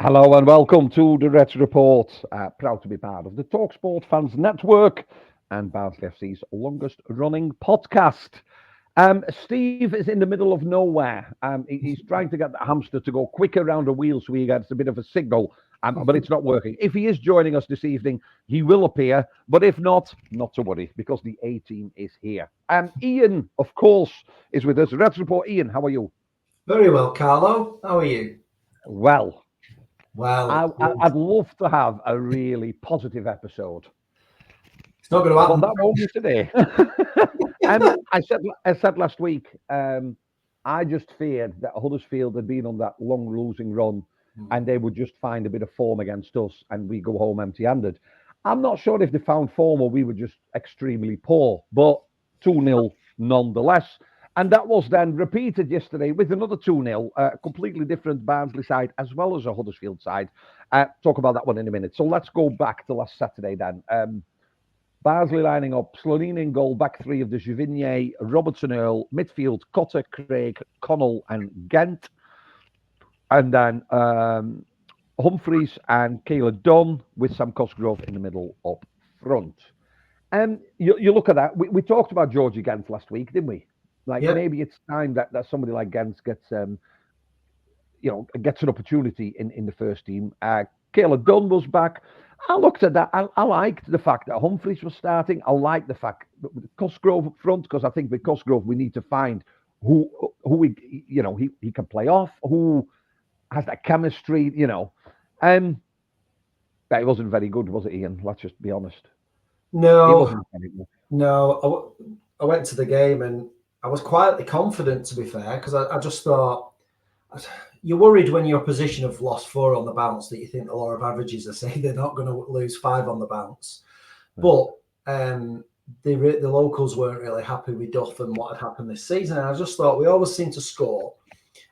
Hello and welcome to the Reds Report. Proud to be part of the TalkSport Fans Network and Barnsley FC's longest running podcast. Steve is in the middle of nowhere. He's trying to get the hamster to go quicker around the wheel so he gets a bit of a signal, but it's not working. If he is joining us this evening, he will appear. But if not, not to worry because the A team is here. Ian, of course, is with us. Reds Report. Ian, how are you? Very well, Carlo. How are you? Well, Well, I'd love to have a really positive episode, it's not going to but happen. that won't be today. I said last week, I just feared that Huddersfield had been on that long losing run and they would just find a bit of form against us and we go home empty handed. I'm not sure if they found form or we were just extremely poor, but 2-0 nonetheless. And that was then repeated yesterday with another 2-0, a completely different Barnsley side as well as a Huddersfield side. Talk about that one in a minute. So let's go back to last Saturday then. Barnsley lining up, Slonina in goal, back three of the Juvigny, Robertson Earl, midfield, Cotter, Craig, Connell, and Gent. And then Humphreys and Kayla Dunn with Sam Cosgrove in the middle up front. You look at that. We talked about Georgie Gent last week, didn't we? Like Yeah, maybe it's time that somebody like Gent gets an opportunity in the first team. Kayla Dunn was back. I looked at that. I liked the fact that Humphreys was starting. I like the fact that with Cosgrove up front because I think with Cosgrove we need to find who he can play off, who has that chemistry. It wasn't very good, was it, Ian? Let's just be honest. It no, wasn't very good. no. I went to the game and I was quietly confident, to be fair, because I just thought you're worried when your opposition have lost four on the bounce that you think the law of averages are saying they're not going to lose five on the bounce. But the locals weren't really happy with Duff and what had happened this season. And I just thought we always seem to score.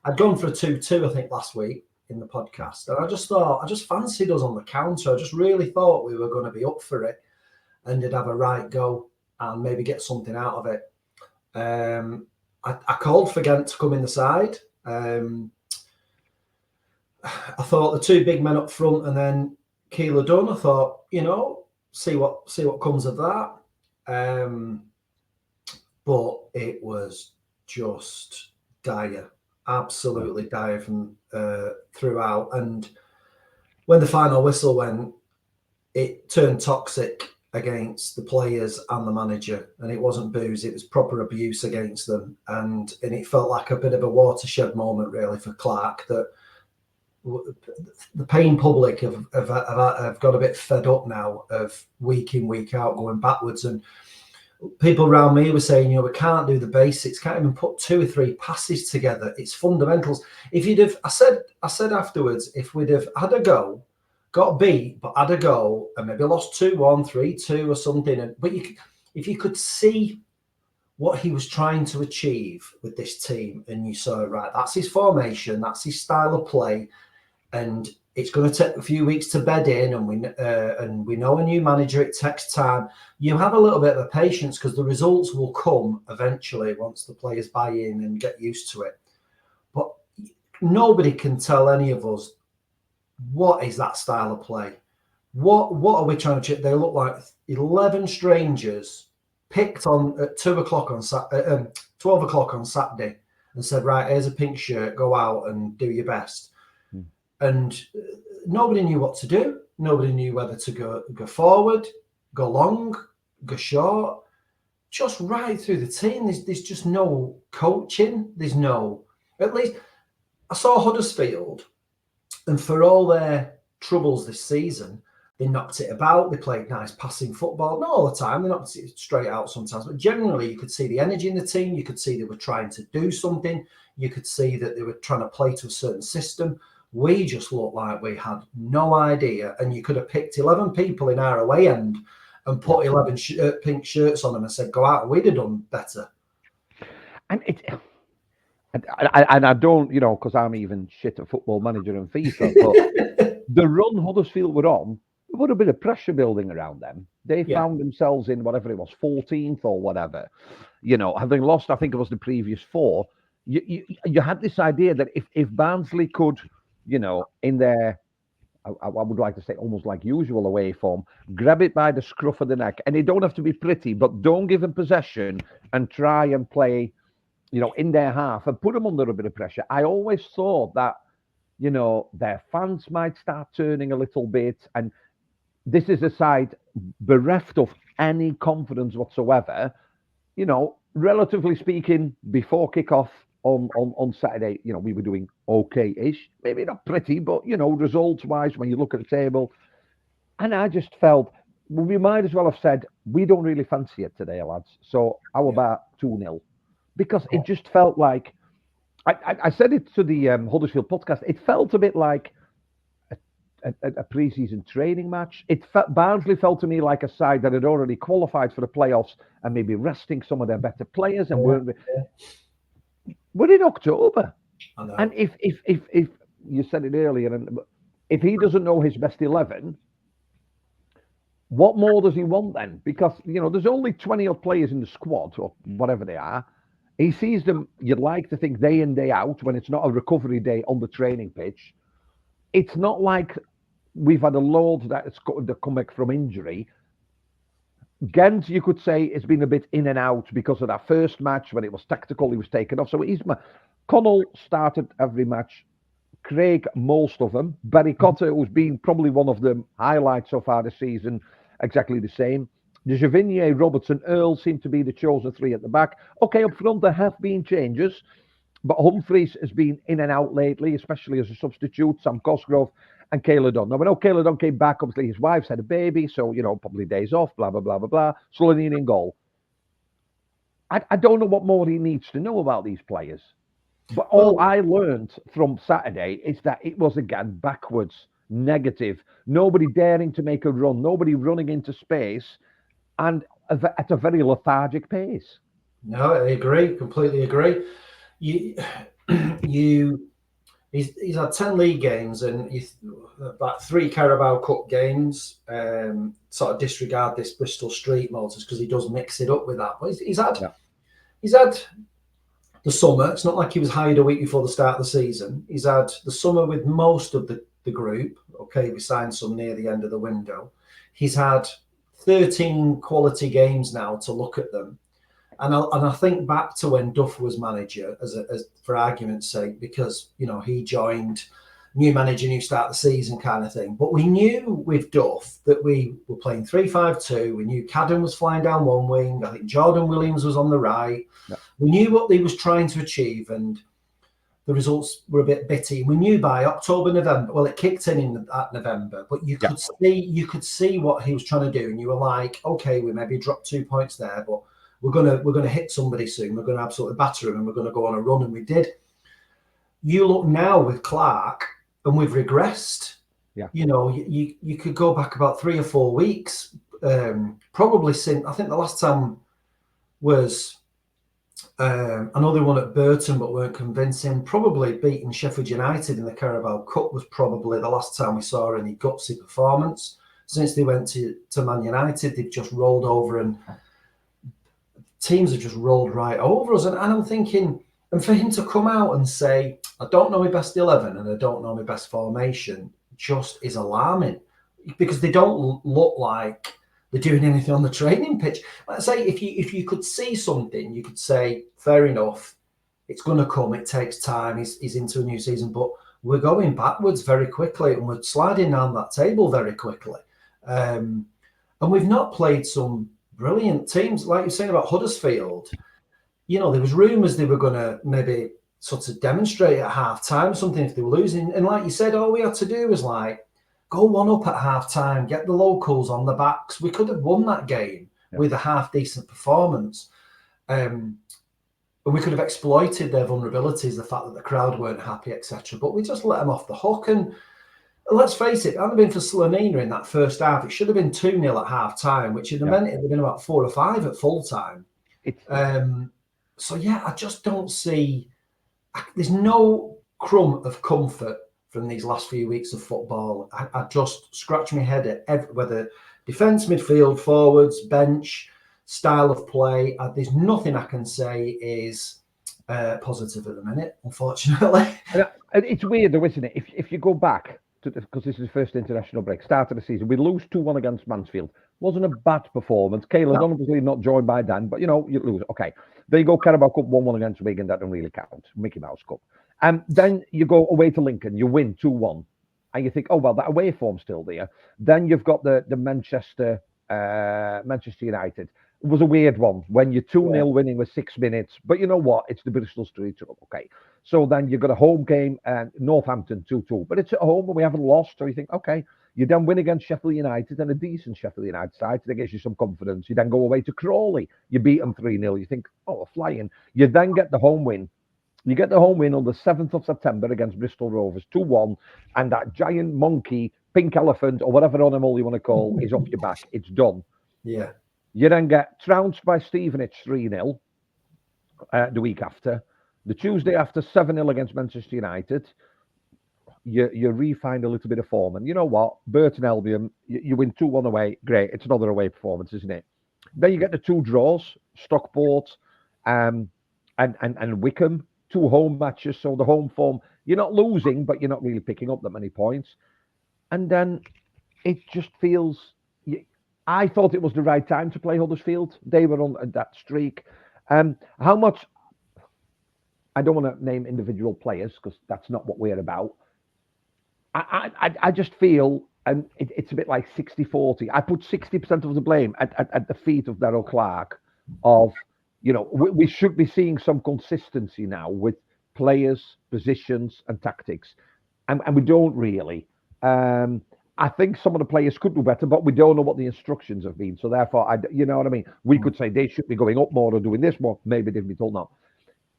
I'd gone for a 2-2, I think, last week in the podcast. And I just fancied us on the counter. I just really thought we were going to be up for it and they'd have a right go and maybe get something out of it. I called for Ghent to come in the side. I thought the two big men up front and then Keeler Dunn. I thought, see what comes of that. But it was just dire, absolutely dire from throughout. And when the final whistle went, it turned toxic against the players and the manager, and it wasn't booze; it was proper abuse against them, and it felt like a bit of a watershed moment, really, for Clark. That the paying public have got a bit fed up now of week in, week out going backwards, and people around me were saying, we can't do the basics, can't even put two or three passes together. It's fundamentals. If you'd have, I said afterwards, if we'd have had a go, got beat, but had a go, and maybe lost 2-1, 3-2 or something, if you could see what he was trying to achieve with this team, and you saw, right, that's his formation, that's his style of play, and it's going to take a few weeks to bed in, and we know a new manager, it takes time. You have a little bit of a patience because the results will come eventually once the players buy in and get used to it. But nobody can tell any of us what is that style of play. What are we trying to? They look like 11 strangers picked on at 2:00 on 12 o'clock on Saturday and said, right, here's a pink shirt, go out and do your best. And nobody knew what to do. Nobody knew whether to go forward, go long, go short, just right through the team. There's just no coaching. There's no, at least I saw Huddersfield, and for all their troubles this season, they knocked it about. They played nice passing football. Not all the time. They knocked it straight out sometimes. But generally, you could see the energy in the team. You could see they were trying to do something. You could see that they were trying to play to a certain system. We just looked like we had no idea. And you could have picked 11 people in our away end and put 11 pink shirts on them and said, go out, and we'd have done better. And I don't, because I'm even shit at Football Manager and FIFA, but the run Huddersfield were on, there would have been a pressure building around them. They found themselves in whatever it was, 14th or whatever. Having lost, I think it was the previous four, you had this idea that if Barnsley could, in their I would like to say almost like usual away form, grab it by the scruff of the neck, and they don't have to be pretty, but don't give them possession and try and play, in their half and put them under a bit of pressure. I always thought that, their fans might start turning a little bit, and this is a side bereft of any confidence whatsoever. Relatively speaking, before kickoff on Saturday, we were doing okay-ish, maybe not pretty, but results-wise, when you look at the table, and I just felt we might as well have said we don't really fancy it today, lads. So how about 2-0? Because it just felt like I said it to the Huddersfield podcast. It felt a bit like a pre-season training match. Barnsley felt to me like a side that had already qualified for the playoffs and maybe resting some of their better players and weren't. We're in October, and if you said it earlier, and if he doesn't know his best 11, what more does he want then? Because there's only 20 odd players in the squad or whatever they are. He sees them. You'd like to think day in day out when it's not a recovery day on the training pitch. It's not like we've had a load that's come back from injury. Gent, you could say, has been a bit in and out because of that first match when it was tactical. He was taken off. So Connell started every match. Craig, most of them. Barry Cotter, who's been probably one of the highlights so far this season, exactly the same. De Javinier, Robertson, Earl seem to be the chosen three at the back. Okay, up front there have been changes, but Humphreys has been in and out lately, especially as a substitute. Sam Cosgrove and Caleb Dunn. Now, we know Caleb Dunn came back. Obviously, his wife's had a baby, so, probably days off, blah, blah, blah, blah, blah. Sloanine in goal. I don't know what more he needs to know about these players. But all I learned from Saturday is that it was, again, backwards, negative. Nobody daring to make a run. Nobody running into space. And at a very lethargic pace. No, I agree. Completely agree. He's had 10 league games and about 3 Carabao Cup games. Sort of disregard this Bristol Street Motors because he does mix it up with that. But he's had the summer. It's not like he was hired a week before the start of the season. He's had the summer with most of the group. Okay, we signed some near the end of the window. He's had 13 quality games now to look at them. And I think back to when Duff was manager, as for argument's sake, because, he joined, new manager, new start of the season kind of thing. But we knew with Duff that we were playing 3-5-2. We knew Cadden was flying down one wing. I think Jordan Williams was on the right. Yeah. We knew what he was trying to achieve, and the results were a bit bitty. We knew by October, November. Well, it kicked in at November, but you could see what he was trying to do, and you were like, okay, we maybe dropped 2 points there, but we're gonna hit somebody soon. We're gonna absolutely batter him, and we're gonna go on a run, and we did. You look now with Clark, and we've regressed. Yeah, you could go back about 3 or 4 weeks, probably since I think the last time was. I know they won at Burton, but weren't convincing. Probably beating Sheffield United in the Carabao Cup was probably the last time we saw any gutsy performance. Since they went to Man United, they've just rolled over, and teams have just rolled right over us. And I'm thinking, and for him to come out and say, I don't know my best 11 and I don't know my best formation, just is alarming, because they don't look like they're doing anything on the training pitch. Let's say if you could see something, you could say, fair enough, it's going to come. It takes time. He's into a new season, but we're going backwards very quickly, and we're sliding down that table very quickly. And we've not played some brilliant teams, like you're saying about Huddersfield. There was rumours they were going to maybe sort of demonstrate at half time something if they were losing. And like you said, all we had to do was go 1-up at half time, get the locals on the backs. We could have won that game with a half decent performance. And we could have exploited their vulnerabilities, the fact that the crowd weren't happy, etc. But we just let them off the hook. And let's face it, it hadn't been for Sloanina in that first half, it should have been 2-0 at half time, which would have meant it would have been about 4 or 5 at full time. So, I just don't see. There's no crumb of comfort from these last few weeks of football. I just scratch my head at whether defence, midfield, forwards, bench, style of play. There's nothing I can say is positive at the minute, unfortunately. It's weird though, isn't it? If you go back because this is the first international break, start of the season. We lose 2-1 against Mansfield. Wasn't a bad performance. Caleb, obviously not joined by Dan, but you lose. Okay. Then you go Carabao Cup 1-1 against Wigan. That don't really count. Mickey Mouse Cup. And then you go away to Lincoln. You win 2-1. And you think, oh, well, that away form's still there. Then you've got the Manchester United. It was a weird one when you're 2-0 winning with 6 minutes. But you know what? It's the Bristol Street Club. Okay. So then you've got a home game and Northampton 2-2. But it's at home and we haven't lost. So you think, okay. You then win against Sheffield United and a decent Sheffield United side. So that gives you some confidence. You then go away to Crawley. You beat them 3-0. You think, oh, we're flying. You then get the home win. You get the home win on the 7th of September against Bristol Rovers, 2-1. And that giant monkey, pink elephant, or whatever animal you want to call, is off your back. It's done. Yeah. You then get trounced by Stevenage 3-0 the week after. The Tuesday after, 7-0 against Manchester United. You re-find a little bit of form. And you know what? Burton Albion, you win 2-1 away. Great. It's another away performance, isn't it? Then you get the 2 draws, Stockport and Wickham. 2 home matches. So the home form, you're not losing, but you're not really picking up that many points. And then it just feels... I thought it was the right time to play Huddersfield. They were on that streak. How much... I don't want to name individual players because that's not what we're about. I just feel, and it's a bit like 60-40. I put 60% of the blame at the feet of Daryl Clark. We should be seeing some consistency now with players, positions, and tactics, and we don't really. I think some of the players could do better, but we don't know what the instructions have been. So therefore, you know what I mean? We could say they should be going up more or doing this more. Maybe they've been told not.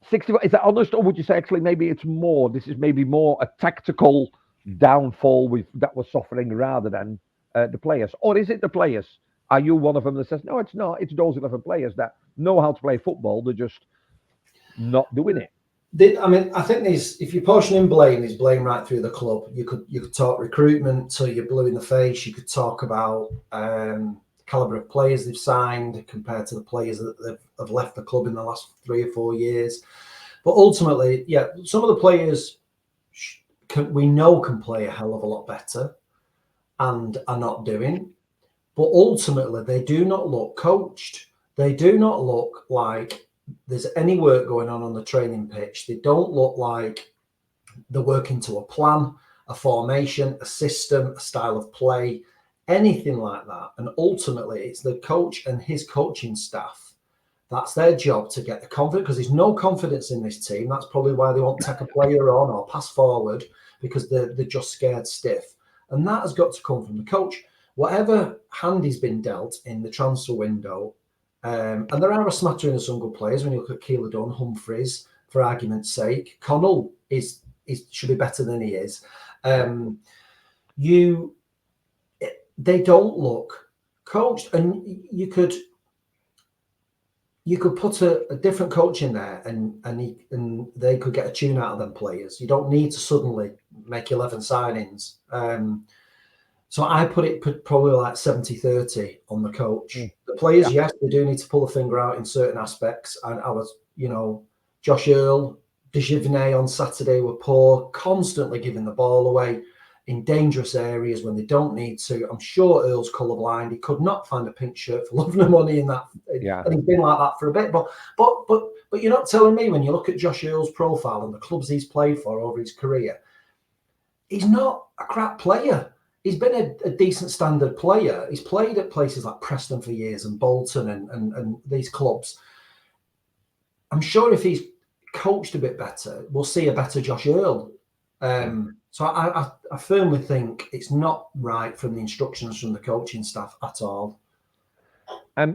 60, is that honest, or would you say actually maybe it's more? This is maybe more a tactical downfall that we're suffering rather than the players, or is it the players? Are you one of them that says no? It's not. It's those 11 players that know how to play football. They're just not doing it. I think if you're portioning blame, there's blame right through the club. You could talk recruitment till you're blue in the face. You could talk about caliber of players they've signed compared to the players that have left the club in the last 3 or 4 years. But ultimately, some of the players we know can play a hell of a lot better and are not doing. But ultimately, they do not look coached. They do not look like there's any work going on the training pitch. They don't look like they're working to a plan, a formation, a system, a style of play, anything like that. And ultimately, it's the coach and his coaching staff. That's their job to get the confidence, because there's no confidence in this team. That's probably why they won't take a player on or pass forward, because they're just scared stiff. And that has got to come from the coach. Whatever hand he's been dealt in the transfer window, and there are a smattering of some good players when you look at Keeler Dunn, Humphreys, for argument's sake. Connell should be better than he is. They don't look coached, and you could put a different coach in there, and they could get a tune out of them players. You don't need to suddenly make 11 signings. So I put it probably like 70-30 on the coach. The players, yes, they do need to pull a finger out in certain aspects. And I was, Josh Earl, DeGivney on Saturday were poor, constantly giving the ball away in dangerous areas when they don't need to. I'm sure Earl's colourblind. He could not find a pink shirt for love nor money in that. Yeah. And he's been like that for a bit. But you're not telling me, when you look at Josh Earl's profile and the clubs he's played for over his career, he's not a crap player. He's been a decent standard player. He's played at places like Preston for years and Bolton and these clubs. I'm sure if he's coached a bit better, we'll see a better Josh Earl. So I firmly think it's not right from the instructions from the coaching staff at all.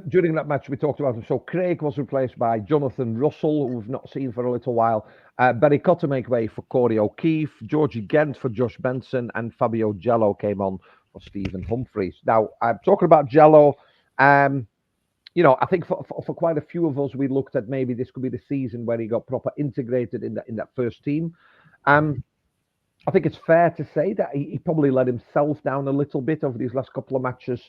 During that match, we talked about him. So Craig was replaced by Jonathan Russell, who we've not seen for a little while. Barry Cotter make way for Corey O'Keefe, Georgie Gent for Josh Benson, and Fabio Jello came on for Stephen Humphreys. Now, I'm talking about Jello. I think for quite a few of us, we looked at maybe this could be the season where he got proper integrated in that first team. I think it's fair to say that he probably let himself down a little bit over these last couple of matches.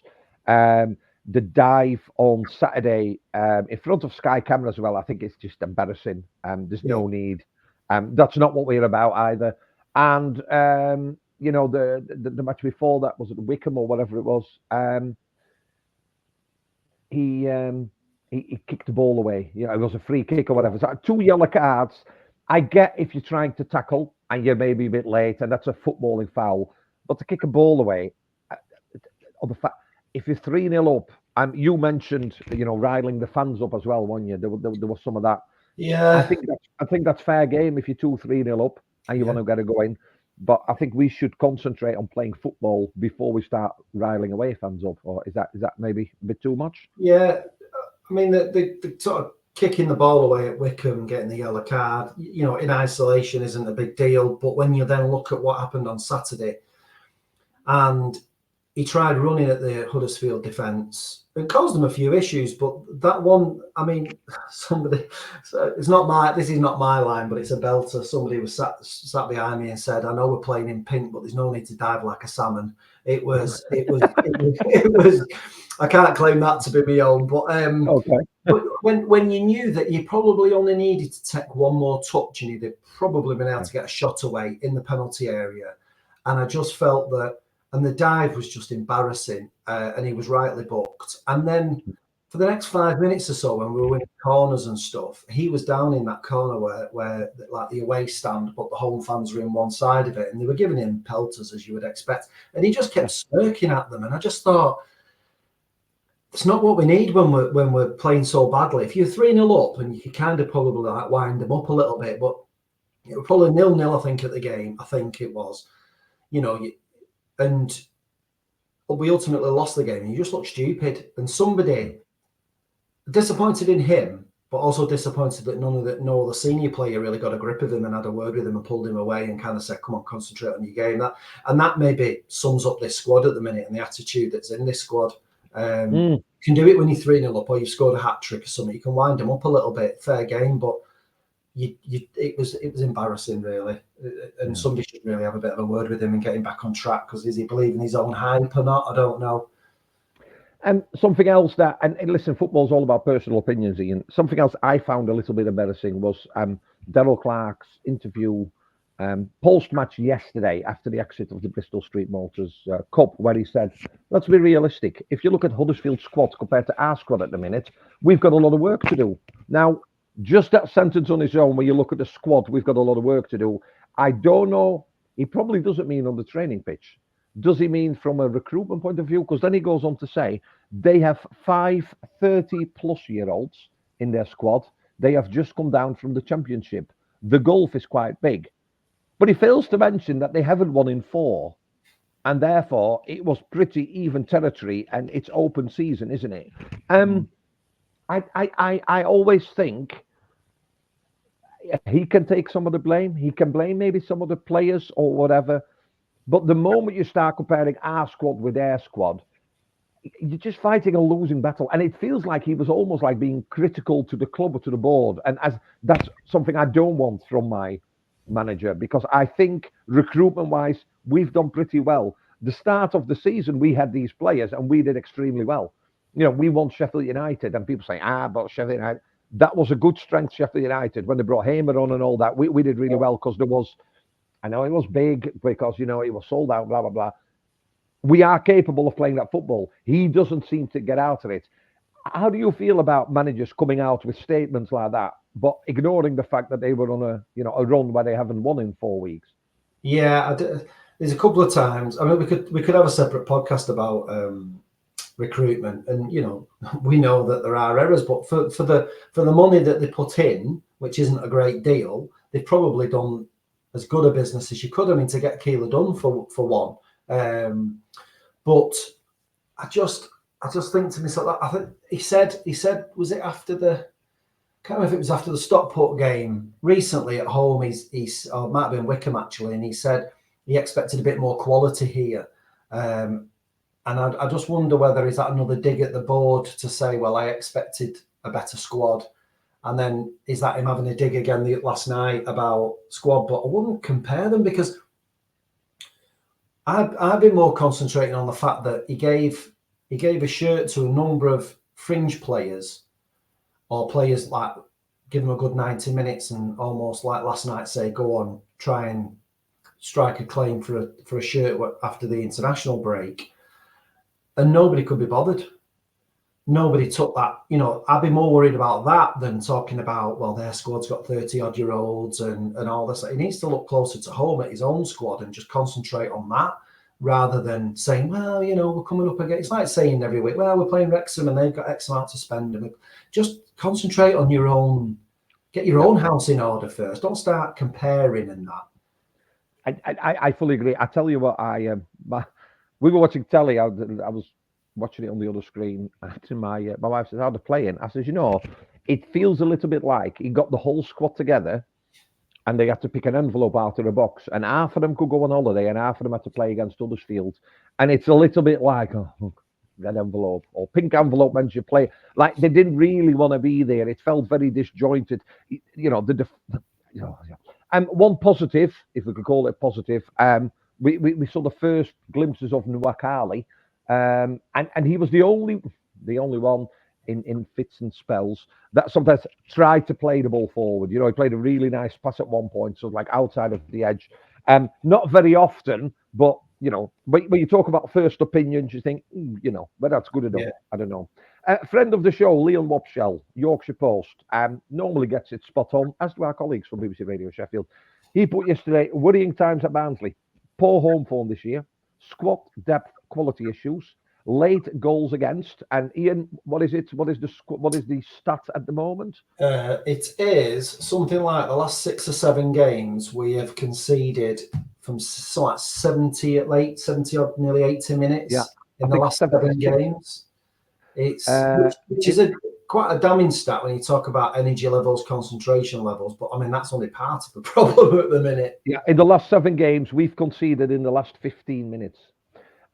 The dive on Saturday in front of Sky Camera as well, I think it's just embarrassing. There's no need. That's not what we're about either. And the match before that was at Wickham or whatever it was. He kicked the ball away. It was a free kick or whatever. So 2 yellow cards. I get if you're trying to tackle and you're maybe a bit late, and that's a footballing foul. But to kick a ball away, if you're 3-0 up, you mentioned riling the fans up as well, weren't you? There was some of that. Yeah, I think that's fair game if you're 2-3-0 up and you want to get it going. But I think we should concentrate on playing football before we start riling away fans up. Or is that maybe a bit too much? Yeah, I mean the sort of kicking the ball away at Wickham, getting the yellow card, in isolation isn't a big deal. But when you then look at what happened on Saturday, and he tried running at the Huddersfield defence, it caused them a few issues. But that one, I mean, this is not my line, but it's a belter. Somebody was sat behind me and said, "I know we're playing in pink, but there's no need to dive like a salmon." It was. I can't claim that to be my own, but Okay. but when you knew that you probably only needed to take one more touch and you'd have probably been able to get a shot away in the penalty area, and I just felt that, and the dive was just embarrassing, and he was rightly booked. And then for the next 5 minutes or so, when we were winning corners and stuff, he was down in that corner where like the away stand, but the home fans were in one side of it, and they were giving him pelters as you would expect, and he just kept smirking at them, and I just thought, it's not what we need when we're playing so badly. If you're 3-0 up, and you could kind of probably like wind them up a little bit, but it was probably 0-0, I think, at the game. I think it was, and we ultimately lost the game. And you just look stupid, and somebody disappointed in him, but also disappointed that no other senior player really got a grip of him and had a word with him and pulled him away and kind of said, "Come on, concentrate on your game." That maybe sums up this squad at the minute and the attitude that's in this squad. You can do it when you're 3-0 up or you've scored a hat trick or something. You can wind them up a little bit, fair game, but it was embarrassing, really. And somebody should really have a bit of a word with him and get him back on track, because is he believing his own hype or not? I don't know. And something else and listen, football's all about personal opinions, Ian. Something else I found a little bit embarrassing was Daryl Clark's interview post-match yesterday after the exit of the Bristol Street Motors Cup, where he said, let's be realistic. If you look at Huddersfield's squad compared to our squad at the minute, we've got a lot of work to do. Now, just that sentence on its own, when you look at the squad, we've got a lot of work to do. I don't know. He probably doesn't mean on the training pitch. Does he mean from a recruitment point of view? Because then he goes on to say they have 5 30-plus-year-olds in their squad. They have just come down from the championship. The gulf is quite big. But he fails to mention that they haven't won in 4. And therefore, it was pretty even territory, and it's open season, isn't it? I always think he can take some of the blame. He can blame maybe some of the players or whatever. But the moment you start comparing our squad with their squad, you're just fighting a losing battle. And it feels like he was almost like being critical to the club or to the board. And that's something I don't want from my manager, because I think recruitment-wise, we've done pretty well. The start of the season, we had these players and we did extremely well. We won Sheffield United, and people say, but Sheffield United. That was a good strength, Sheffield United. When they brought Hamer on and all that, we did really well, because there was, I know it was big because, it was sold out, blah, blah, blah. We are capable of playing that football. He doesn't seem to get out of it. How do you feel about managers coming out with statements like that, but ignoring the fact that they were on a run where they haven't won in 4 weeks? Yeah, there's a couple of times. I mean, we could have a separate podcast about recruitment, and we know that there are errors, but for the money that they put in, which isn't a great deal, they've probably done as good a business as you could. I mean, to get Keeler done for one, but I just think to myself, I think he said, was it after I can't remember if it was after the Stockport game recently at home, he's or it might have been Wickham actually, and he said he expected a bit more quality here. And I just wonder whether is that another dig at the board to say, well, I expected a better squad. And then is that him having a dig again last night about squad? But I wouldn't compare them, because I've been more concentrating on the fact that he gave a shirt to a number of fringe players, or players give them a good 90 minutes and almost like last night say, go on, try and strike a claim for a shirt after the international break, and nobody could be bothered. Nobody took that. I'd be more worried about that than talking about, well, their squad's got 30-odd-year-olds and all this. He needs to look closer to home at his own squad and just concentrate on that, rather than saying, well, we're coming up against. It's like saying every week, well, we're playing Wrexham and they've got X amount to spend. And just concentrate on your own. Get your own house in order first. Don't start comparing and that. I fully agree. I tell you what, we were watching telly. I was watching it on the other screen. And my wife says, "How they're playing?" I says, it feels a little bit like he got the whole squad together, and they had to pick an envelope out of the box, and half of them could go on holiday, and half of them had to play against Huddersfield, and it's a little bit like, red envelope or pink envelope meant you play. Like they didn't really want to be there. It felt very disjointed. One positive, if we could call it positive, we saw the first glimpses of Nali, and he was the only one in fits and spells that sometimes tried to play the ball forward. He played a really nice pass at one point, so like outside of the edge. Not very often, but when you talk about first opinions, you think, but that's good enough. Yeah. I don't know. Friend of the show, Leon Wopshell, Yorkshire Post, normally gets it spot on, as do our colleagues from BBC Radio Sheffield. He put yesterday, worrying times at Barnsley, poor home form this year, squad depth quality issues, late goals against. And Ian, what is it? What is the stat at the moment? It is something like the last 6 or 7 games we have conceded from like 70 odd, nearly 80 minutes in the last 7 games. It's which is quite a damning stat when you talk about energy levels, concentration levels. But I mean, that's only part of the problem at the minute. Yeah, in the last 7 games, we've conceded in the last 15 minutes.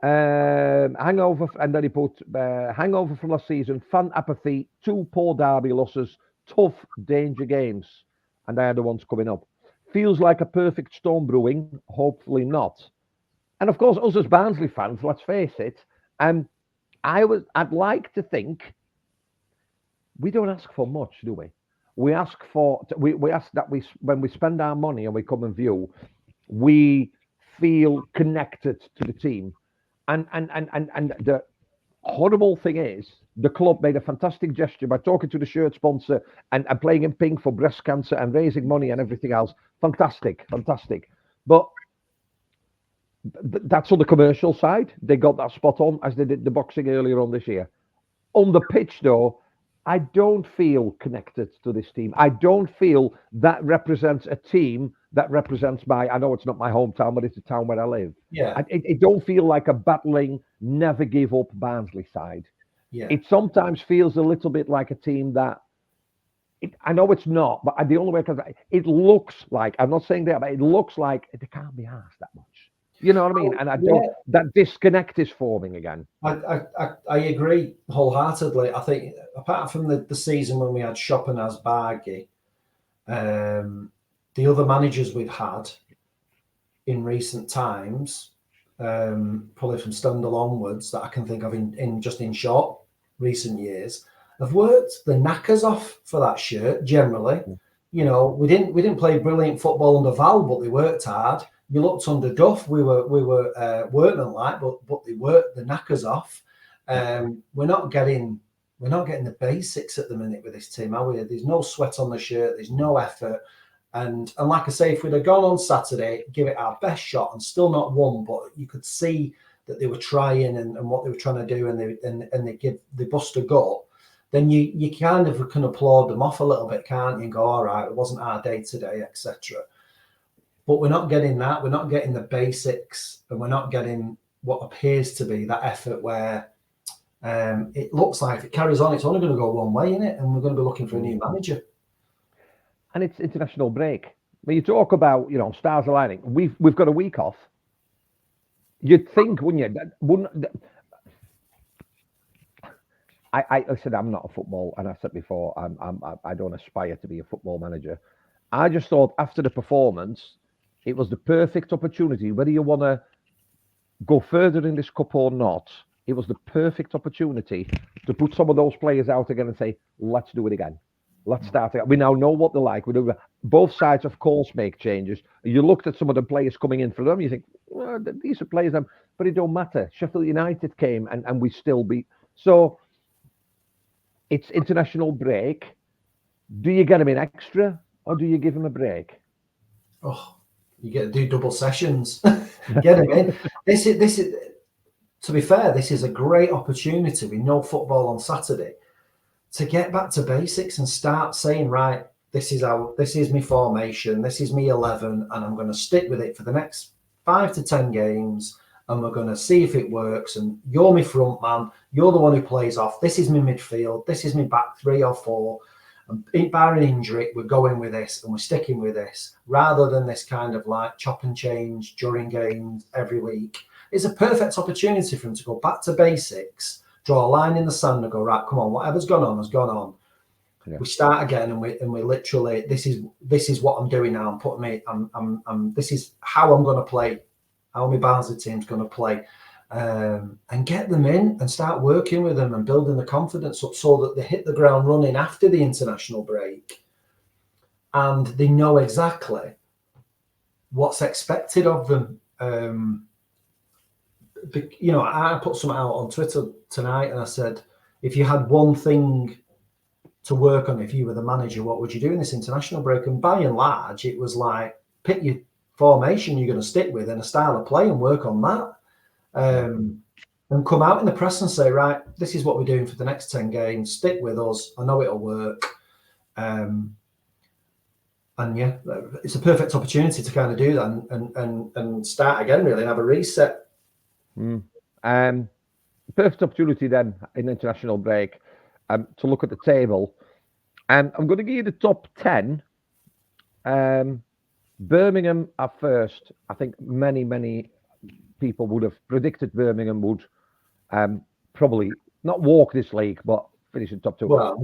Hangover, and then he put hangover from last season, fan apathy, 2 poor derby losses, tough danger games, and they are the ones coming up. Feels like a perfect storm brewing, hopefully not. And of course, us as Barnsley fans, let's face it, I'd like to think we don't ask for much, do we? We ask that when we spend our money and we come and view, we feel connected to the team. And the horrible thing is, the club made a fantastic gesture by talking to the shirt sponsor and playing in pink for breast cancer and raising money and everything else. Fantastic. But that's on the commercial side. They got that spot on, as they did the boxing earlier on this year. On the pitch, though, I don't feel connected to this team. I don't feel that represents a team that represents I know it's not my hometown, but it's the town where I live. Yeah. It don't feel like a battling, never give up Barnsley side. Yeah. It sometimes feels a little bit like a team that, I know it's not, but the only way it looks like, I'm not saying that, but it looks like they can't be asked that much. You know what I mean? And that disconnect is forming again. I agree wholeheartedly. I think apart from the season when we had Schopenhauer's Bargy, the other managers we've had in recent times, probably from Stendhal onwards, that I can think of in short recent years, have worked the knackers off for that shirt generally. We didn't play brilliant football under Val, but they worked hard. You looked under Duff, we were workmanlike, but they worked the knackers off. We're not getting the basics at the minute with this team, are we? There's no sweat on the shirt, there's no effort. And like I say, if we'd have gone on Saturday, give it our best shot and still not won, but you could see that they were trying and what they were trying to do, and they bust a gut, then you kind of can applaud them off a little bit, can't you? And go, all right, it wasn't our day today, etc. But we're not getting that. We're not getting the basics, and we're not getting what appears to be that effort where it looks like if it carries on, it's only going to go one way, isn't it? And we're going to be looking for a new manager. And it's international break. When you talk about, stars aligning, we've got a week off. You'd think, wouldn't you? I said I'm not a football, and I said before I don't aspire to be a football manager. I just thought after the performance, it was the perfect opportunity. Whether you want to go further in this cup or not, it was the perfect opportunity to put some of those players out again and say, let's do it again. Let's start again. We now know what they're like. both sides, of course, make changes. You looked at some of the players coming in for them, you think, well, these are players, but it don't matter. Sheffield United came and we still beat. So it's international break. Do you get them in extra or do you give them a break? Oh, you get to do double sessions. Get them in. This is. To be fair, this is a great opportunity with no football on Saturday to get back to basics and start saying, right, this is my formation, this is me 11, and I'm going to stick with it for the next 5 to 10 games, and we're going to see if it works. And you're my front man, you're the one who plays off. This is my midfield, this is my back 3 or 4. And barring injury, we're going with this and we're sticking with this, rather than this kind of like chop and change during games every week. It's a perfect opportunity for him to go back to basics, draw a line in the sand and go, right, come on, whatever's gone on has gone on. Yeah. We start again and we literally, this is what I'm doing now. I'm putting me, this is how I'm going to play, how my Barnsley team's going to play, and get them in and start working with them and building the confidence up so that they hit the ground running after the international break and they know exactly what's expected of them. I put something out on Twitter tonight and I said, if you had one thing to work on, if you were the manager, what would you do in this international break? And by and large, it was like, pick your formation you're going to stick with and a style of play and work on that. And come out in the press and say, right, this is what we're doing for the next 10 games. Stick with us. I know it'll work. And yeah, it's a perfect opportunity to kind of do that and start again, really, and have a reset. Perfect opportunity then in international break to look at the table. I'm going to give you the top 10. Birmingham are first. I think many people would have predicted Birmingham would probably not walk this league, but finish in top 2. Well,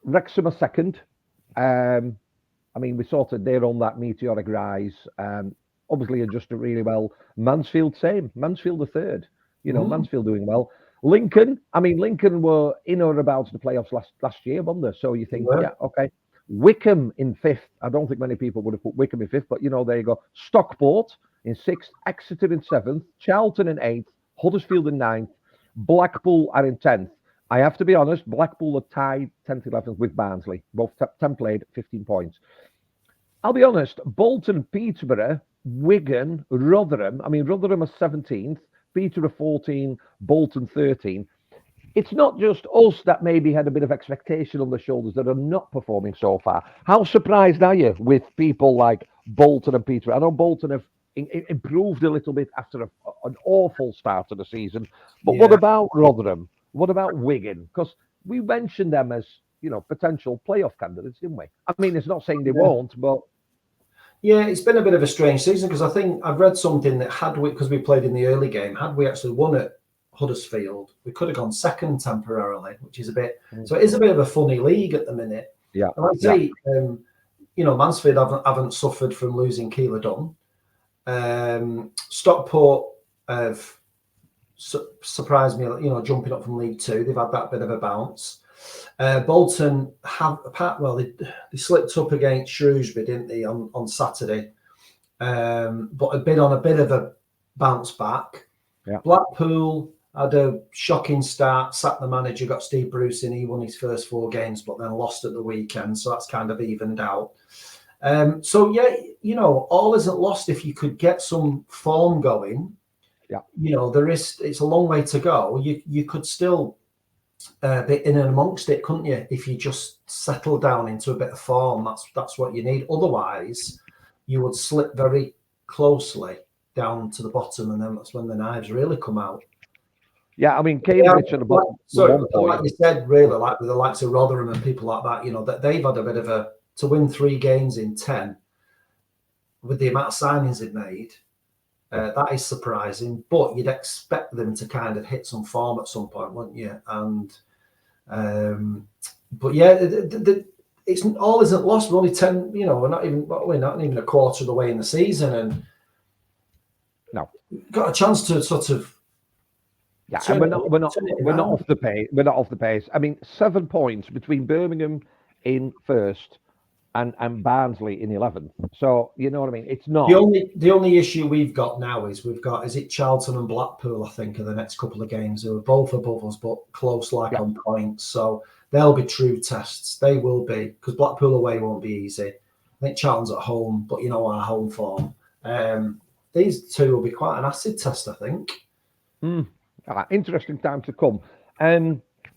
Wrexham are second. I mean, we sort of, they're on that meteoric rise. Obviously adjusted really well. Mansfield, same. Mansfield, the third. Mansfield doing well. Lincoln were in or about the playoffs last year, weren't they? So you think, yeah, okay. Wickham in 5th. I don't think many people would have put Wickham in 5th, but there you go. Stockport in 6th. Exeter in 7th. Charlton in 8th. Huddersfield in 9th. Blackpool are in 10th. I have to be honest, Blackpool are tied 10th, 11th with Barnsley. Both 10 played, 15 points. I'll be honest, Bolton, Peterborough, Wigan, Rotherham. Rotherham are 17th, Peterborough 14, Bolton 13. It's not just us that maybe had a bit of expectation on the shoulders that are not performing so far. How surprised are you with people like Bolton and Peterborough? I know Bolton have improved a little bit after an awful start to the season. But What about Rotherham? What about Wigan? Because we mentioned them as, potential playoff candidates, didn't we? It's not saying they won't, but... Yeah, it's been a bit of a strange season because I think I've read something that because we played in the early game, had we actually won at Huddersfield, we could have gone second temporarily, which is a bit... So it is a bit of a funny league at the minute. Yeah. And I'd say, Mansfield haven't suffered from losing Keeler Dunn. Stockport have surprised me, jumping up from League 2. They've had that bit of a bounce. Bolton they slipped up against Shrewsbury, didn't they, on Saturday? But have been on a bit of a bounce back. Yeah. Blackpool had a shocking start, sacked the manager, got Steve Bruce in. He won his first 4 games, but then lost at the weekend. So that's kind of evened out. All isn't lost if you could get some form going. Yeah. It's a long way to go. You could still be in and amongst it, couldn't you? If you just settle down into a bit of form, that's what you need. Otherwise, you would slip very closely down to the bottom, and then that's when the knives really come out. Yeah, Cambridge at the bottom. Like you said, really, like with the likes of Rotherham and people like that, that they've had a bit of to win 3 games in 10 with the amount of signings they've made. That is surprising, but you'd expect them to kind of hit some form at some point, wouldn't you? And but yeah, it's all isn't lost. We're only 10. We're not even a quarter of the way in the season, and no, got a chance to sort of. Yeah, and we're not off the pace. We're not off the pace. 7 points between Birmingham in first and Barnsley in 11th. So, you know what I mean? It's not. The only issue we've got now is is it Charlton and Blackpool, I think, are the next couple of games, who are both above us, but close on points. So they'll be true tests. They will be, because Blackpool away won't be easy. I think Charlton's at home, but you know our home form. These two will be quite an acid test, I think. Interesting time to come.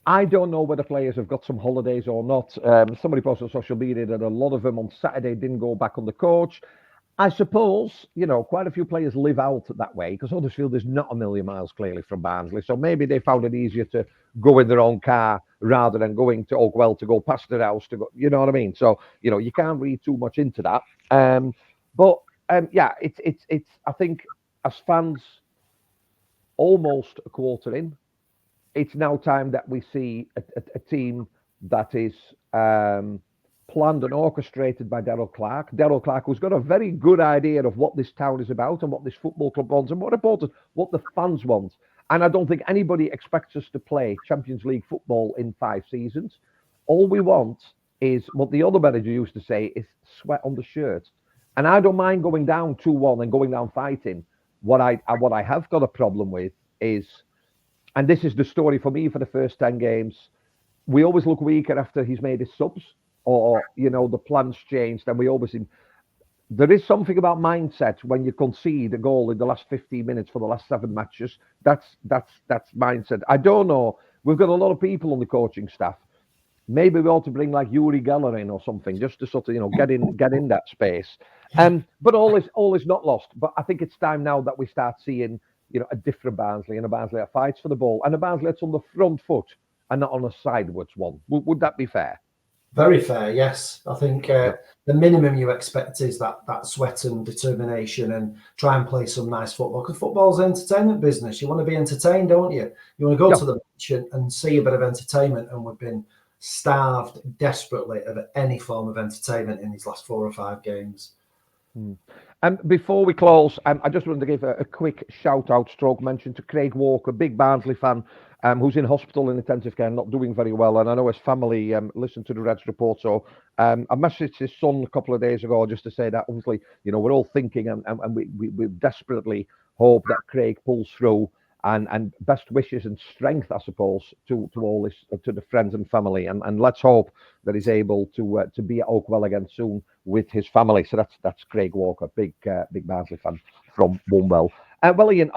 I don't know whether players have got some holidays or not. Somebody posted on social media that a lot of them on Saturday didn't go back on the coach. I suppose, quite a few players live out that way because Huddersfield is not a million miles clearly from Barnsley. So maybe they found it easier to go in their own car rather than going to Oakwell to go past their house to go, you know what I mean? So, you can't read too much into that. It's I think as fans almost a quarter in, it's now time that we see a team that is planned and orchestrated by Daryl Clark. Daryl Clark, who's got a very good idea of what this town is about and what this football club wants, and more important, what the fans want. And I don't think anybody expects us to play Champions League football in 5 seasons. All we want is what the other manager used to say is sweat on the shirt. And I don't mind going down 2-1 and going down fighting. What I have got a problem with is, and this is the story for me for the first 10 games, we always look weaker after he's made his subs or, the plans changed. And we always, there is something about mindset when you concede a goal in the last 15 minutes for the last 7 matches. That's mindset. I don't know. We've got a lot of people on the coaching staff. Maybe we ought to bring like Yuri Geller in or something just to sort of, get in that space. But all is not lost. But I think it's time now that we start seeing, a different Barnsley and a Barnsley that fights for the ball and a Barnsley that's on the front foot and not on a sideways one. Would that be fair? Very fair, yes. I think the minimum you expect is that sweat and determination and try and play some nice football, because football's an entertainment business. You want to be entertained, don't you? You want to go to the match and see a bit of entertainment, and we've been starved desperately of any form of entertainment in these last 4 or 5 games. And before we close, I just wanted to give a quick shout-out, stroke mention to Craig Walker, big Barnsley fan, who's in hospital in intensive care, not doing very well. And I know his family listened to the Reds report. So I messaged his son a couple of days ago just to say that, obviously, we're all thinking and we desperately hope that Craig pulls through. And best wishes and strength, I suppose, to all this, to the friends and family, and let's hope that he's able to be at Oakwell again soon with his family. So that's Craig Walker, big Barnsley fan from Wombwell. Well, Ian,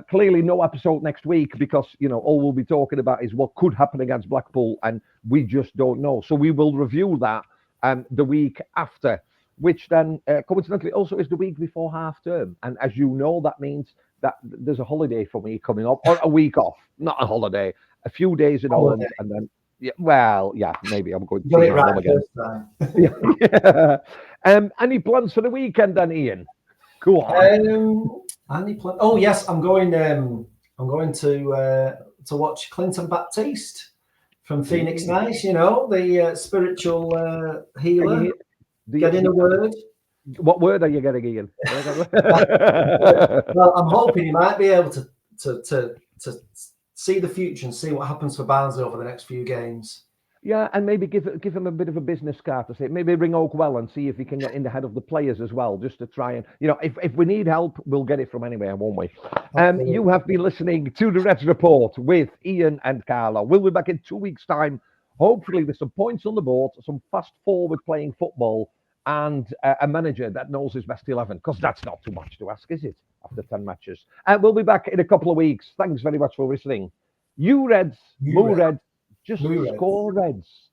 clearly no episode next week because all we'll be talking about is what could happen against Blackpool, and we just don't know. So we will review that the week after, which then coincidentally also is the week before half term, and as you know, that means that there's a holiday for me coming up, or a week off, not a holiday, a few days in Holland, and then maybe I'm going to see my mum again. Any plans for the weekend then, Ian? Go on. Any plans? Oh yes, I'm going to watch Clinton Baptiste from Phoenix Nice. The spiritual healer. Get in a word. What word are you getting, Ian? Well, I'm hoping he might be able to see the future and see what happens for Barnsley over the next few games. Yeah, and maybe give him a bit of a business card to say. Maybe ring Oakwell and see if he can get in the head of the players as well, just to try and, if we need help, we'll get it from anywhere, won't we? You have been listening to the Reds Report with Ian and Carlo. We'll be back in 2 weeks' time, hopefully with some points on the board, some fast forward playing football, and a manager that knows his best 11, because that's not too much to ask, is it, after 10 matches? We'll be back in a couple of weeks. Thanks very much for listening. You Reds, Moo Reds, just score Reds.